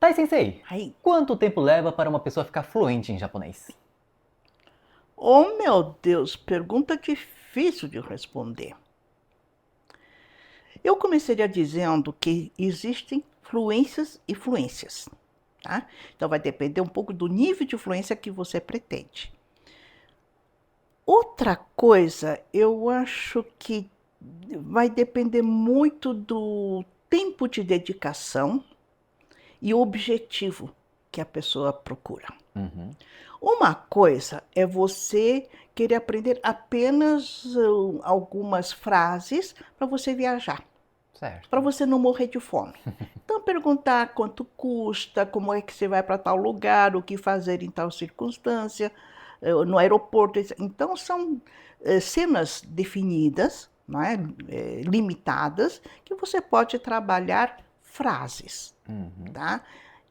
Tai Sensei, Aí, quanto tempo leva para uma pessoa ficar fluente em japonês? oh meu Deus, pergunta difícil de responder. Eu começaria dizendo que existem fluências e fluências, tá? Então vai depender um pouco do nível de fluência que você pretende. Outra coisa, eu acho que vai depender muito do tempo de dedicação e o objetivo que a pessoa procura. Uhum, Uma coisa é você querer aprender apenas algumas frases para você viajar, para certo. você não morrer de fome. Então, perguntar quanto custa, como é que você vai para tal lugar, o que fazer em tal circunstância, no aeroporto. Então, são cenas definidas, não é? Limitadas, que você pode trabalhar frases, Uhum, tá?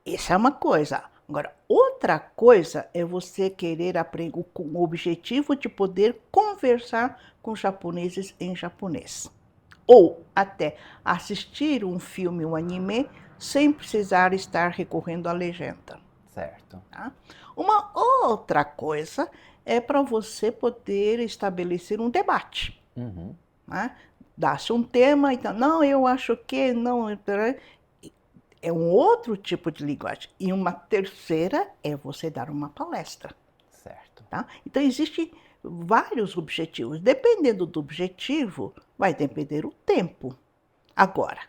Essa é uma coisa. Agora, outra coisa é você querer aprender com o objetivo de poder conversar com japoneses em japonês. Ou até assistir um filme, um anime, sem precisar estar recorrendo à legenda. certo. Tá? Uma outra coisa é para você poder estabelecer um debate. Uhum, Né? Dá-se um tema, então, não, eu acho que, não, é um outro tipo de linguagem. E uma terceira é você dar uma palestra. certo. Tá? Então, existem vários objetivos. Dependendo do objetivo, vai depender o tempo. Agora,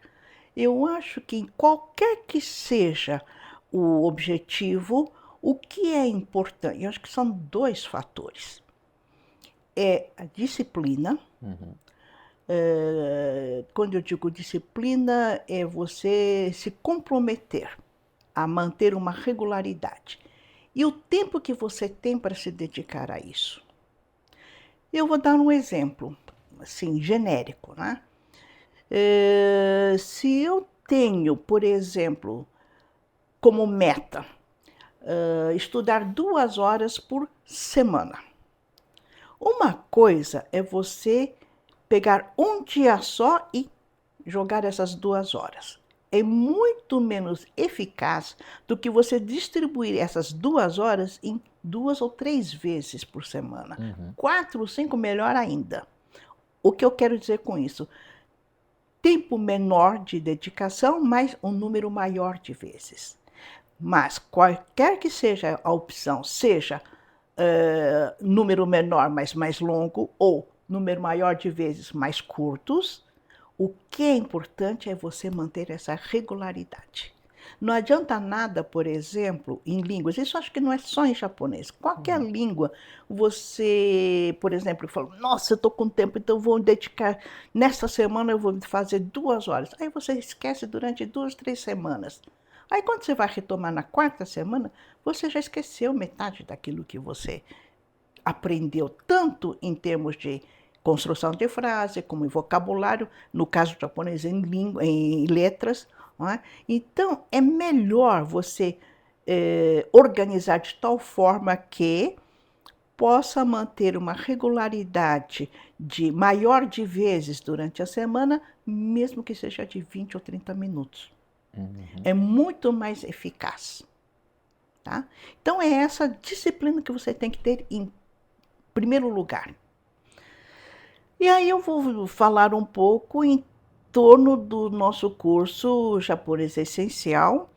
eu acho que em qualquer que seja o objetivo, o que é importante, eu acho que são dois fatores. É a disciplina. Uhum, Quando eu digo disciplina, é você se comprometer a manter uma regularidade. E o tempo que você tem para se dedicar a isso. Eu vou dar um exemplo, assim, genérico, né? Se eu tenho, por exemplo, como meta estudar 2 horas por semana. Uma coisa é você pegar um dia só e jogar essas 2 horas. É muito menos eficaz do que você distribuir essas 2 horas em 2 ou 3 vezes por semana. uhum, 4 ou 5, melhor ainda. O que eu quero dizer com isso? Tempo menor de dedicação, mas um número maior de vezes. Mas qualquer que seja a opção, seja número menor, mas mais longo, ou número maior de vezes mais curtos, o que é importante é você manter essa regularidade. Não adianta nada, por exemplo, em línguas, isso acho que não é só em japonês, qualquer uhum, língua, você, por exemplo, fala, nossa, eu estou com tempo, então vou dedicar, nesta semana eu vou fazer 2 horas. Aí você esquece durante 2, 3 semanas. Aí quando você vai retomar na quarta semana, você já esqueceu metade daquilo que você aprendeu, tanto em termos de construção de frase, como em vocabulário, no caso do japonês em, língua, em letras. Não é? Então, é melhor você organizar de tal forma que possa manter uma regularidade de maior de vezes durante a semana, mesmo que seja de 20 ou 30 minutos. uhum. É muito mais eficaz. Tá? Então, é essa disciplina que você tem que ter em primeiro lugar. E aí eu vou falar um pouco em torno do nosso curso Japonês Essencial,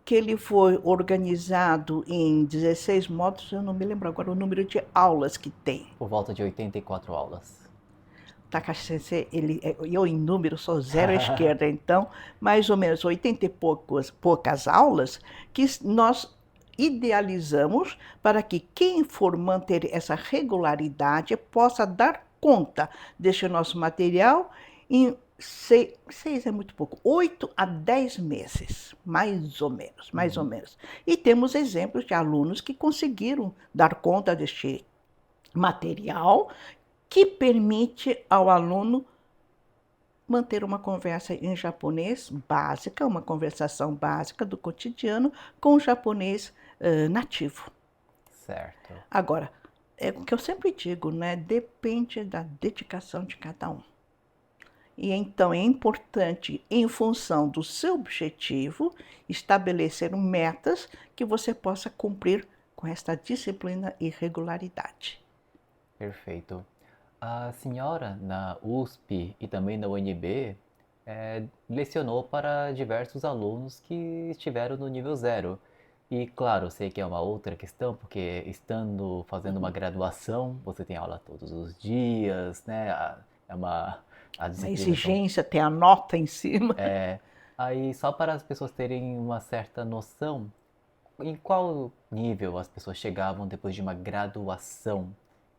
que ele foi organizado em 16 módulos, eu não me lembro agora o número de aulas que tem. Por volta de 84 aulas. Takashi Sensei, eu em número sou zero à esquerda, então mais ou menos 80 e poucas aulas que nós idealizamos para que quem for manter essa regularidade possa dar conta deste nosso material em 6 é muito pouco, 8 a 10 meses, mais ou menos, mais ou Uhum, menos. E temos exemplos de alunos que conseguiram dar conta deste material que permite ao aluno manter uma conversa em japonês básica, uma conversação básica do cotidiano com o japonês nativo. certo. Agora, é o que eu sempre digo, né? Depende da dedicação de cada um. E então é importante, em função do seu objetivo, estabelecer metas que você possa cumprir com esta disciplina e regularidade. Perfeito. A senhora na USP e também na UNB lecionou para diversos alunos que estiveram no nível zero. E claro, sei que é uma outra questão, porque estando fazendo uma graduação, você tem aula todos os dias, né? É a Uma disciplina são exigência, tem a nota em cima. é, aí só para as pessoas terem uma certa noção, em qual nível as pessoas chegavam depois de uma graduação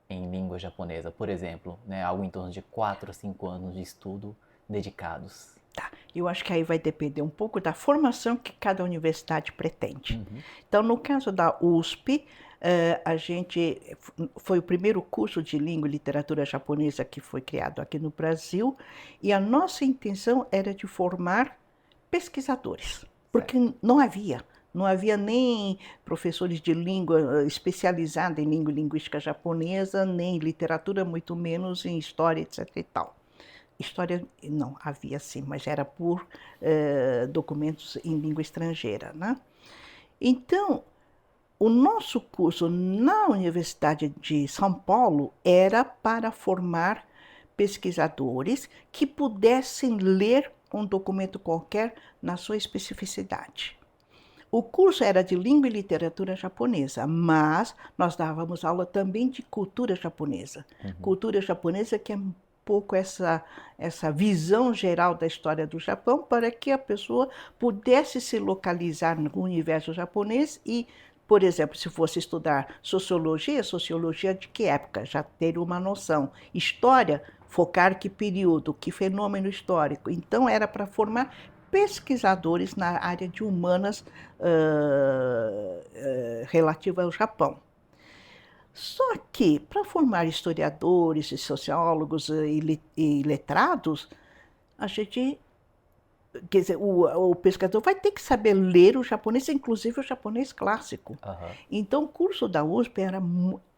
em língua japonesa, por exemplo, né, algo em torno de 4 ou 5 anos de estudo dedicados. Tá. Eu acho que aí vai depender um pouco da formação que cada universidade pretende. Uhum. Então, no caso da USP, a gente foi o primeiro curso de língua e literatura japonesa que foi criado aqui no Brasil, e a nossa intenção era de formar pesquisadores, porque Certo. não havia nem professores de língua especializados em língua e linguística japonesa, nem literatura, muito menos em história, etc. e tal. História não havia sim, mas era por documentos em língua estrangeira, né? Então, o nosso curso na Universidade de São Paulo era para formar pesquisadores que pudessem ler um documento qualquer na sua especificidade. O curso era de língua e literatura japonesa, mas nós dávamos aula também de cultura japonesa. Cultura japonesa que é um pouco essa visão geral da história do Japão para que a pessoa pudesse se localizar no universo japonês e, por exemplo, se fosse estudar sociologia de que época? Já ter uma noção. História, focar que período, que fenômeno histórico. Então era para formar pesquisadores na área de humanas relativa ao Japão. Só que, para formar historiadores e sociólogos e letrados, a gente, quer dizer, o pesquisador vai ter que saber ler o japonês, inclusive o japonês clássico. Aham. Então, o curso da USP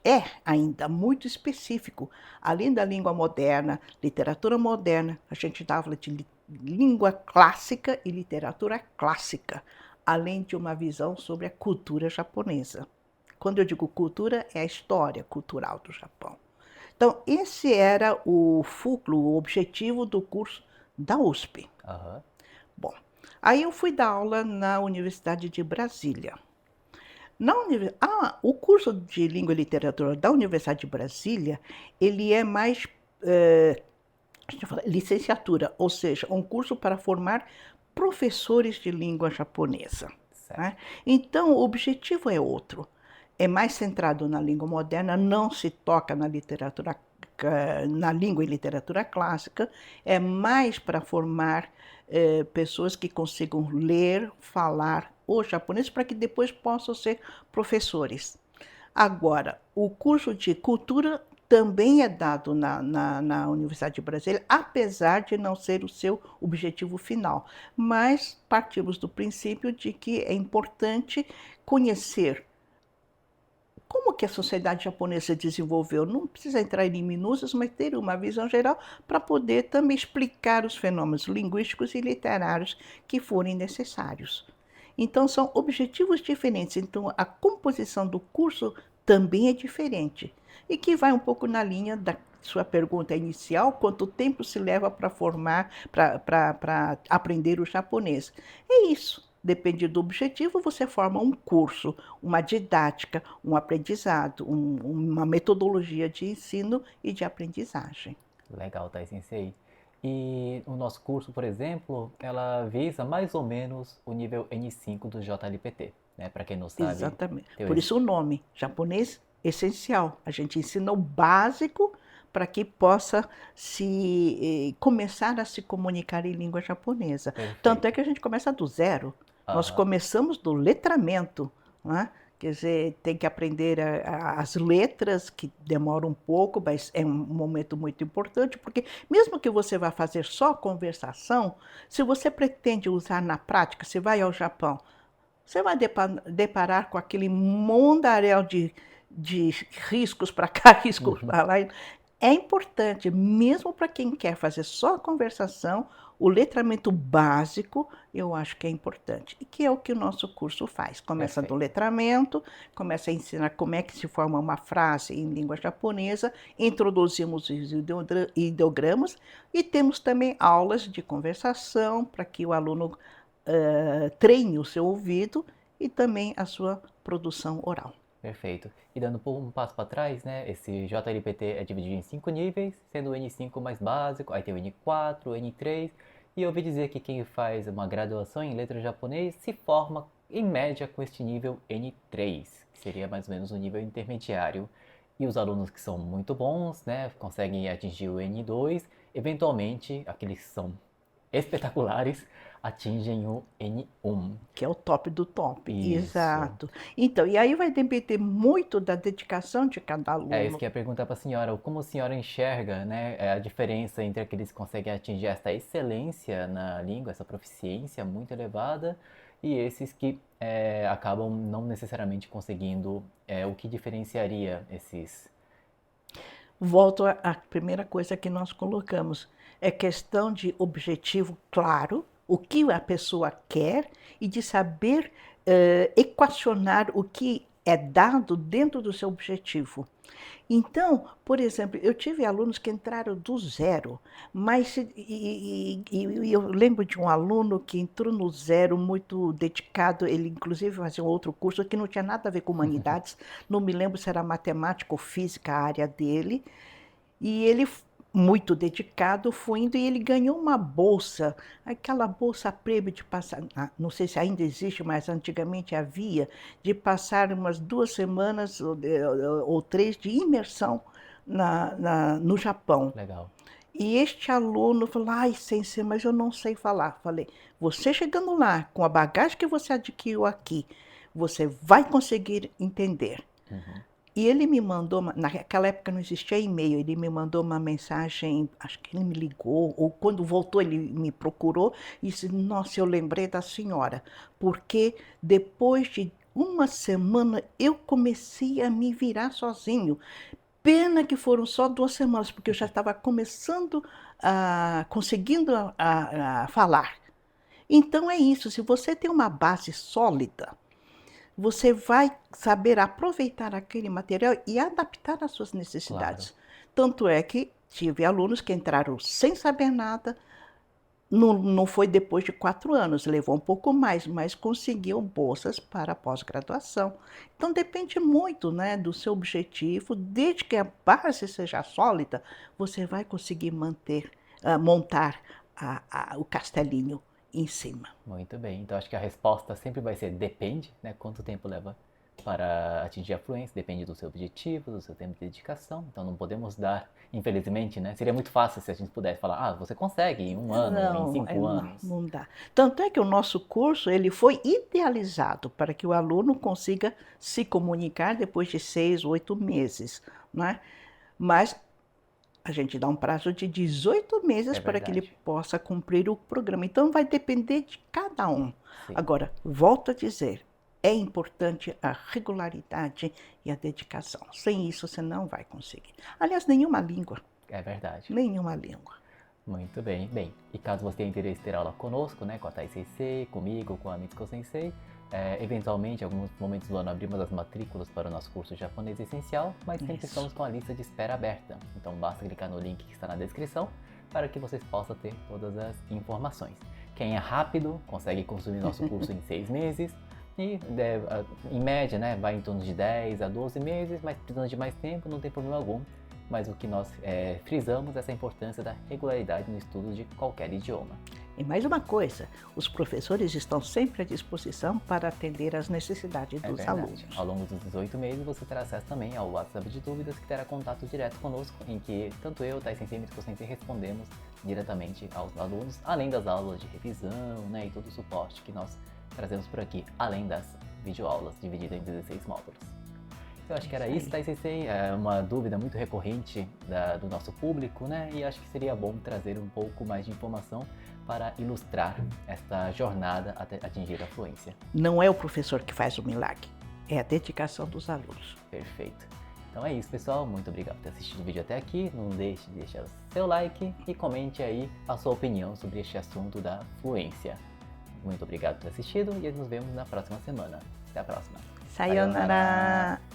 é ainda muito específico. Além da língua moderna, literatura moderna, a gente dá aula de língua clássica e literatura clássica, além de uma visão sobre a cultura japonesa. Quando eu digo cultura, é a história cultural do Japão. Então, esse era o o objetivo do curso da USP. Aham. Bom, aí eu fui dar aula na Universidade de Brasília. O curso de Língua e Literatura da Universidade de Brasília, ele é mais licenciatura, ou seja, um curso para formar professores de língua japonesa. Certo. Né? Então, o objetivo é outro. É mais centrado na língua moderna, não se toca na literatura, na língua e literatura clássica, é mais para formar pessoas que consigam ler, falar o japonês para que depois possam ser professores. Agora, o curso de cultura também é dado na Universidade de Brasília, apesar de não ser o seu objetivo final. Mas partimos do princípio de que é importante conhecer como que a sociedade japonesa se desenvolveu. Não precisa entrar em minúcias, mas ter uma visão geral para poder também explicar os fenômenos linguísticos e literários que forem necessários. Então, são objetivos diferentes. Então, a composição do curso também é diferente. E que vai um pouco na linha da sua pergunta inicial, quanto tempo se leva para formar, para aprender o japonês. É isso. Depende do objetivo, você forma um curso, uma didática, um aprendizado, uma metodologia de ensino e de aprendizagem. Legal, Tai Sensei. E o nosso curso, por exemplo, ela visa mais ou menos o nível N5 do JLPT, né? Para quem não sabe, Exatamente. tem Por isso o nome, japonês essencial. A gente ensina o básico para que possa começar a se comunicar em língua japonesa. Tanto é Perfeito. que a gente começa do zero. Nós Aham. começamos do letramento, né? Quer dizer, tem que aprender as letras, que demora um pouco, mas é um momento muito importante, porque mesmo que você vá fazer só conversação, se você pretende usar na prática, você vai ao Japão, você vai deparar com aquele mundaréu de riscos para cá, riscos para lá. é importante, mesmo para quem quer fazer só a conversação, o letramento básico, eu acho que é importante, e que é o que o nosso curso faz. Começa do Perfeito. letramento, começa a ensinar como é que se forma uma frase em língua japonesa, introduzimos os ideogramas e temos também aulas de conversação para que o aluno treine o seu ouvido e também a sua produção oral. Perfeito. E dando um passo para trás, né? Esse JLPT é dividido em 5 níveis, sendo o N5 mais básico, aí tem o N4, o N3. E eu ouvi dizer que quem faz uma graduação em letra japonês se forma em média com este nível N3, que seria mais ou menos o nível intermediário. E os alunos que são muito bons, né, conseguem atingir o N2, eventualmente aqueles que são espetaculares atingem o N1. Que é o top do top, Isso. exato. Então, e aí vai depender muito da dedicação de cada É isso aluno. que eu ia perguntar para a senhora, como a senhora enxerga, né, a diferença entre aqueles que conseguem atingir essa excelência na língua, essa proficiência muito elevada, e esses que acabam não necessariamente conseguindo, o que diferenciaria esses? Volto à primeira coisa que nós colocamos, é questão de objetivo claro, o que a pessoa quer e de saber equacionar o que é dado dentro do seu objetivo. Então, por exemplo, eu tive alunos que entraram do zero, mas eu lembro de um aluno que entrou no zero muito dedicado, ele inclusive fazia um outro curso que não tinha nada a ver com humanidades, não me lembro se era matemática ou física a área dele, e ele, muito dedicado, foi indo e ele ganhou uma bolsa, aquela bolsa prêmio de passar, não sei se ainda existe, mas antigamente havia, de passar umas 2 semanas ou 3 de imersão no Japão. Legal. E este aluno falou, ai, sensei, mas eu não sei falar. Falei, você chegando lá, com a bagagem que você adquiriu aqui, você vai conseguir entender. Uhum. E ele me mandou, naquela época não existia e-mail, ele me mandou uma mensagem, acho que ele me ligou, ou quando voltou ele me procurou e disse, nossa, eu lembrei da senhora, porque depois de uma semana eu comecei a me virar sozinho. Pena que foram só 2 semanas, porque eu já estava começando conseguindo a falar. Então é isso, se você tem uma base sólida, você vai saber aproveitar aquele material e adaptar às suas Claro. necessidades. Tanto é que tive alunos que entraram sem saber nada, não foi depois de 4 anos, levou um pouco mais, mas conseguiu bolsas para pós-graduação. Então depende muito, né, do seu objetivo, desde que a base seja sólida, você vai conseguir montar o castelinho em cima. Muito bem. Então acho que a resposta sempre vai ser depende, né? Quanto tempo leva para atingir a fluência, depende do seu objetivo, do seu tempo de dedicação. Então não podemos dar, infelizmente, né? Seria muito fácil se a gente pudesse falar, ah, você consegue em 1 ano, em Não, 5 anos. não dá. Tanto é que o nosso curso ele foi idealizado para que o aluno consiga se comunicar depois de 6, 8 meses, né? Mas a gente dá um prazo de 18 meses É para que ele verdade. possa cumprir o programa. Então vai depender de cada um. Sim, Agora, volto a dizer, é importante a regularidade e a dedicação. Sem isso você não vai conseguir. Aliás, nenhuma língua, é verdade. nenhuma língua. Muito bem. Bem, e caso você tenha interesse em ter aula conosco, né, com a Thai Sensei, comigo, com a Mitsuko Sensei, eventualmente, em alguns momentos do ano, abrimos as matrículas para o nosso curso japonês essencial, mas sempre Isso. estamos com a lista de espera aberta. Então basta clicar no link que está na descrição para que vocês possam ter todas as informações. Quem é rápido consegue consumir nosso curso em 6 meses e, em média, né, vai em torno de 10 a 12 meses, mas precisando de mais tempo não tem problema algum. Mas o que nós frisamos é essa importância da regularidade no estudo de qualquer idioma. E mais uma coisa, os professores estão sempre à disposição para atender às necessidades É dos verdade. alunos. Ao longo dos 18 meses você terá acesso também ao WhatsApp de dúvidas, que terá contato direto conosco, em que tanto eu, Thai Sensei e Mitsuko Sensei respondemos diretamente aos alunos, além das aulas de revisão, né, e todo o suporte que nós trazemos por aqui, além das videoaulas divididas em 16 módulos. Eu acho que era isso, Thai Sensei, é uma dúvida muito recorrente do nosso público, né? E acho que seria bom trazer um pouco mais de informação para ilustrar esta jornada até atingir a fluência. Não é o professor que faz o milagre, é a dedicação dos alunos. Perfeito. Então é isso, pessoal. Muito obrigado por ter assistido o vídeo até aqui. Não deixe de deixar seu like e comente aí a sua opinião sobre este assunto da fluência. Muito obrigado por ter assistido e nos vemos na próxima semana. Até a próxima. Sayonara!